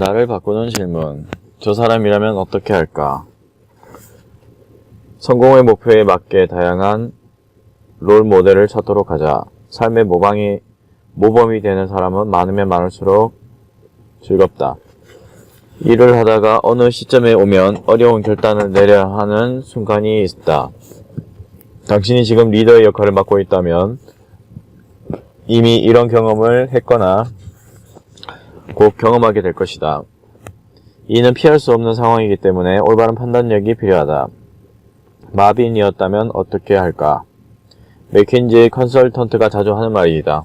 나를 바꾸는 질문. 저 사람이라면 어떻게 할까? 성공의 목표에 맞게 다양한 롤 모델을 찾도록 하자. 삶의 모범이 되는 사람은 많으면 많을수록 즐겁다. 일을 하다가 어느 시점에 오면 어려운 결단을 내려야 하는 순간이 있다. 당신이 지금 리더의 역할을 맡고 있다면 이미 이런 경험을 했거나 곧 경험하게 될 것이다. 이는 피할 수 없는 상황이기 때문에 올바른 판단력이 필요하다. 마빈이었다면 어떻게 할까? 맥킨지 컨설턴트가 자주 하는 말이다.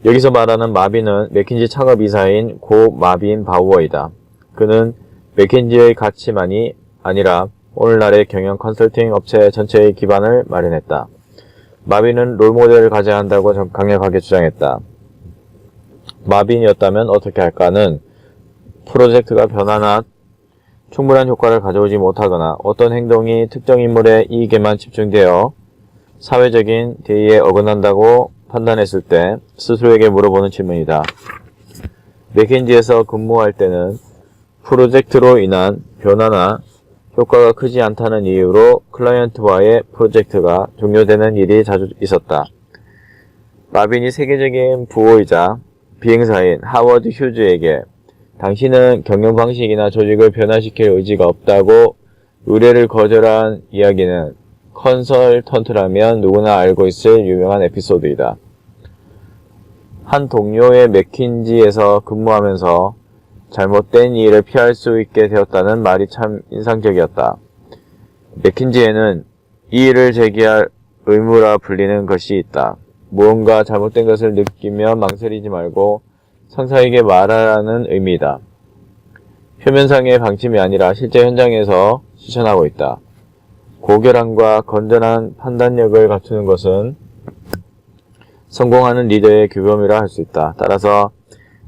여기서 말하는 마빈은 맥킨지 창업이사인 고 마빈 바우어이다. 그는 맥킨지의 가치만이 아니라 오늘날의 경영 컨설팅 업체 전체의 기반을 마련했다. 마빈은 롤모델을 가져야 한다고 강력하게 주장했다. 마빈이었다면 어떻게 할까는 프로젝트가 변화나 충분한 효과를 가져오지 못하거나 어떤 행동이 특정 인물의 이익에만 집중되어 사회적인 대의에 어긋난다고 판단했을 때 스스로에게 물어보는 질문이다. 맥킨지에서 근무할 때는 프로젝트로 인한 변화나 효과가 크지 않다는 이유로 클라이언트와의 프로젝트가 종료되는 일이 자주 있었다. 마빈이 세계적인 부호이자 비행사인 하워드 휴즈에게 당신은 경영 방식이나 조직을 변화시킬 의지가 없다고 의뢰를 거절한 이야기는 컨설턴트라면 누구나 알고 있을 유명한 에피소드이다. 한 동료의 맥킨지에서 근무하면서 잘못된 일을 피할 수 있게 되었다는 말이 참 인상적이었다. 맥킨지에는 이 일을 제기할 의무라 불리는 것이 있다. 무언가 잘못된 것을 느끼며 망설이지 말고 상사에게 말하라는 의미이다. 표면상의 방침이 아니라 실제 현장에서 실천하고 있다. 고결함과 건전한 판단력을 갖추는 것은 성공하는 리더의 규범이라 할 수 있다. 따라서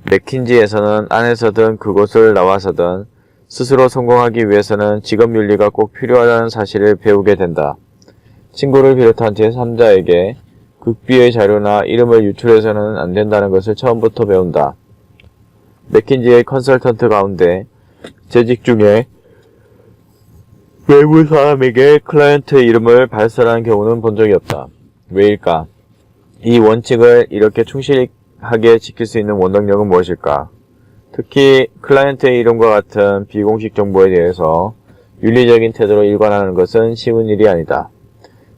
맥킨지에서는 안에서든 그곳을 나와서든 스스로 성공하기 위해서는 직업윤리가 꼭 필요하다는 사실을 배우게 된다. 친구를 비롯한 제3자에게 극비의 자료나 이름을 유출해서는 안 된다는 것을 처음부터 배운다. 맥킨지의 컨설턴트 가운데 재직 중에 외부 사람에게 클라이언트의 이름을 발설하는 경우는 본 적이 없다. 왜일까? 이 원칙을 이렇게 충실하게 지킬 수 있는 원동력은 무엇일까? 특히 클라이언트의 이름과 같은 비공식 정보에 대해서 윤리적인 태도로 일관하는 것은 쉬운 일이 아니다.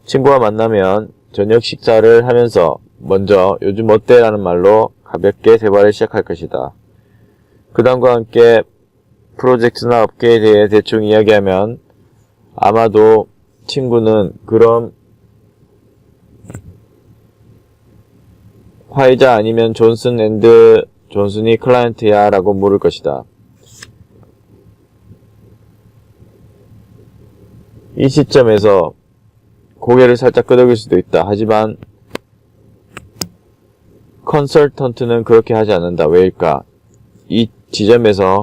친구와 만나면 저녁 식사를 하면서 먼저 요즘 어때? 라는 말로 가볍게 대화를 시작할 것이다. 그 다음과 함께 프로젝트나 업계에 대해 대충 이야기하면 아마도 친구는 그럼 화이자 아니면 존슨 앤드 존슨이 클라이언트야 라고 물을 것이다. 이 시점에서 고개를 살짝 끄덕일 수도 있다. 하지만 컨설턴트는 그렇게 하지 않는다. 왜일까? 이 지점에서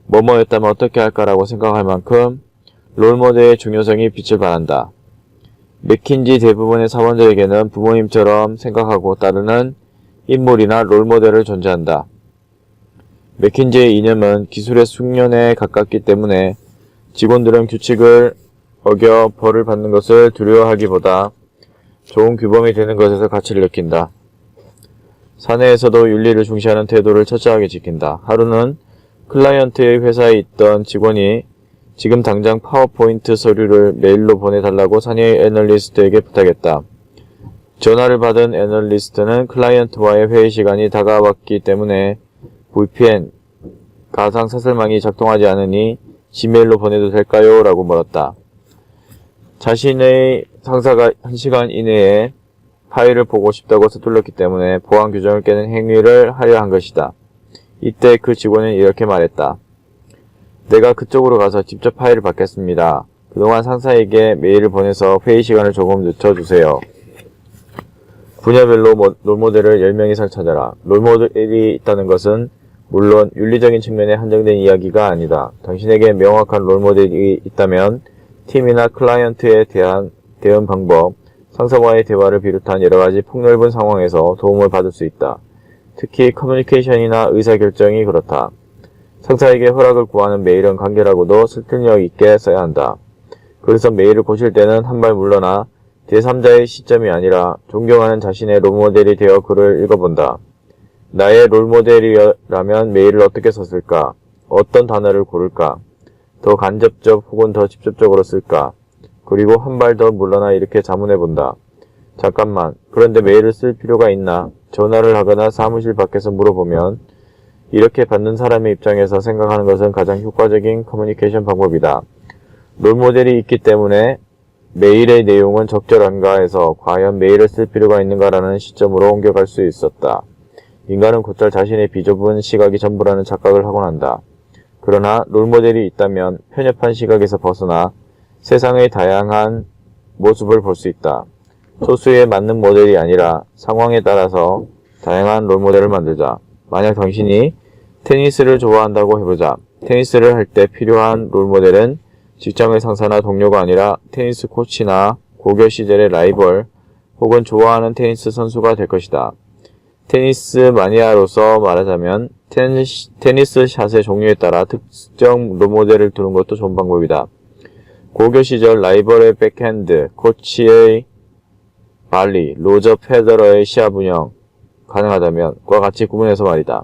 뭐뭐였다면 어떻게 할까라고 생각할 만큼 롤모델의 중요성이 빛을 발한다. 맥킨지 대부분의 사원들에게는 부모님처럼 생각하고 따르는 인물이나 롤모델을 존재한다. 맥킨지의 이념은 기술의 숙련에 가깝기 때문에 직원들은 규칙을 어겨 벌을 받는 것을 두려워하기보다 좋은 규범이 되는 것에서 가치를 느낀다. 사내에서도 윤리를 중시하는 태도를 철저하게 지킨다. 하루는 클라이언트의 회사에 있던 직원이 지금 당장 파워포인트 서류를 메일로 보내달라고 사내의 애널리스트에게 부탁했다. 전화를 받은 애널리스트는 클라이언트와의 회의 시간이 다가왔기 때문에 VPN, 가상사설망이 작동하지 않으니 지메일로 보내도 될까요? 라고 물었다. 자신의 상사가 1시간 이내에 파일을 보고 싶다고 서툴렀기 때문에 보안 규정을 깨는 행위를 하려 한 것이다. 이때 그 직원은 이렇게 말했다. 내가 그쪽으로 가서 직접 파일을 받겠습니다. 그동안 상사에게 메일을 보내서 회의 시간을 조금 늦춰주세요. 분야별로 롤모델을 10명 이상 찾아라. 롤모델이 있다는 것은 물론 윤리적인 측면에 한정된 이야기가 아니다. 당신에게 명확한 롤모델이 있다면 팀이나 클라이언트에 대한 대응 방법, 상사와의 대화를 비롯한 여러가지 폭넓은 상황에서 도움을 받을 수 있다. 특히 커뮤니케이션이나 의사결정이 그렇다. 상사에게 허락을 구하는 메일은 간결하고도 설득력 있게 써야 한다. 그래서 메일을 고칠 때는 한 발 물러나 제3자의 시점이 아니라 존경하는 자신의 롤모델이 되어 글을 읽어본다. 나의 롤모델이라면 메일을 어떻게 썼을까? 어떤 단어를 고를까? 더 간접적 혹은 더 직접적으로 쓸까? 그리고 한 발 더 물러나 이렇게 자문해본다. 잠깐만, 그런데 메일을 쓸 필요가 있나? 전화를 하거나 사무실 밖에서 물어보면 이렇게 받는 사람의 입장에서 생각하는 것은 가장 효과적인 커뮤니케이션 방법이다. 롤모델이 있기 때문에 메일의 내용은 적절한가 해서 과연 메일을 쓸 필요가 있는가라는 시점으로 옮겨갈 수 있었다. 인간은 곧잘 자신의 비좁은 시각이 전부라는 착각을 하곤 한다. 그러나 롤모델이 있다면 편협한 시각에서 벗어나 세상의 다양한 모습을 볼 수 있다. 소수에 맞는 모델이 아니라 상황에 따라서 다양한 롤모델을 만들자. 만약 당신이 테니스를 좋아한다고 해보자. 테니스를 할 때 필요한 롤모델은 직장의 상사나 동료가 아니라 테니스 코치나 고교 시절의 라이벌 혹은 좋아하는 테니스 선수가 될 것이다. 테니스 마니아로서 말하자면 테니스 샷의 종류에 따라 특정 롤모델을 두는 것도 좋은 방법이다. 고교 시절 라이벌의 백핸드, 코치의 발리, 로저 페더러의 시합 운영 가능하다면 과 같이 구분해서 말이다.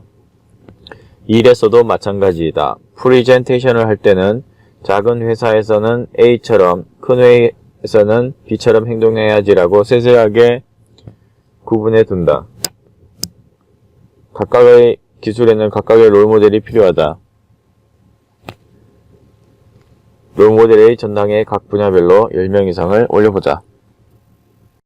일에서도 마찬가지이다. 프리젠테이션을 할 때는 작은 회사에서는 A처럼 큰 회사에서는 B처럼 행동해야지라고 세세하게 구분해 둔다. 각각의 기술에는 각각의 롤모델이 필요하다. 롤모델의 전당에 각 분야별로 10명 이상을 올려보자.